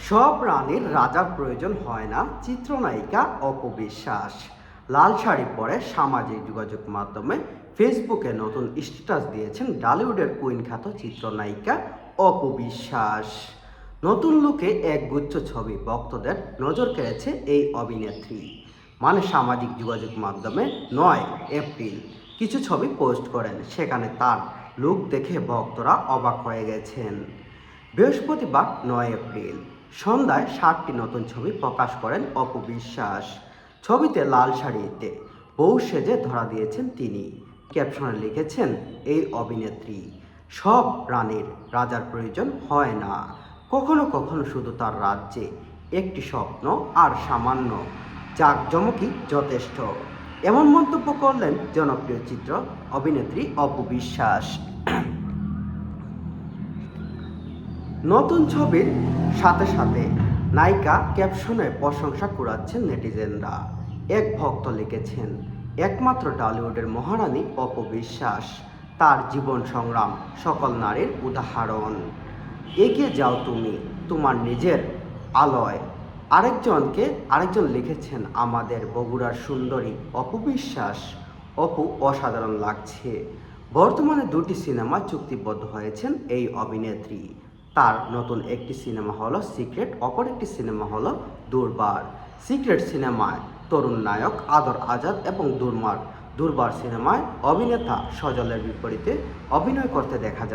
সব রানীর রাজার প্রয়োজন হয় না, চিত্রনায়িকা অপু বিশ্বাস। লাল শাড়ি পরে সামাজিক যোগাযোগ মাধ্যমে ফেসবুকে নতুন স্ট্যাটাস দিয়েছেন টলিউডের কুইন খ্যাত চিত্রনায়িকা অপু বিশ্বাস। নতুন লুকে একগুচ্ছ ছবি ভক্তদের নজর কেড়েছে এই অভিনেত্রী। সামাজিক যোগাযোগ মাধ্যমে 9 এপ্রিল কিছু ছবি পোস্ট করেন, সেখানে তার লুক দেখে ভক্তরা অবাক হয়ে গেছেন। বৃহস্পতিবার 9 এপ্রিল সন্ধ্যায় 7টি নতুন ছবি প্রকাশ করেন অপু বিশ্বাস। ছবিতে লাল শাড়িতে বউ সেজে ধরা দিয়েছেন তিনি। ক্যাপশনে লিখেছেন এই অভিনেত্রী, সব রানীর রাজার প্রয়োজন হয় না, কখনো কখনো শুধু তার রাজ্যে একটি স্বপ্ন আর সামান্য জাঁকজমকই যথেষ্ট। এমন মন্তব্য করলেন জনপ্রিয় চিত্র অভিনেত্রী অপু বিশ্বাস। নতুন ছবির সাথে সাথে নায়িকা ক্যাপশনে প্রশংসা কুড়াচ্ছেন নেটিজেনরা। এক ভক্ত লিখেছেন, একমাত্র টলিউডের মহারানী অপু বিশ্বাস, তার জীবন সংগ্রাম সকল নারীর উদাহরণ। এগিয়ে যাও তুমি তোমার নিজের আলোয়। আরেকজন লিখেছেন, আমাদের বগুড়ার সুন্দরী অপু বিশ্বাস, অপু অসাধারণ লাগছে। বর্তমানে 2টি সিনেমা চুক্তিবদ্ধ হয়েছেন এই অভিনেত্রী। তার নতুন একটি সিনেমা হলো সিক্রেট, অপর একটি সিনেমা হলো দুর্বার। সিক্রেট সিনেমায় তরুণ নায়ক আদর আজাদ এবং দুর্বার সিনেমায় অভিনেতা সজলের বিপরীতে অভিনয় করতে দেখা যায়।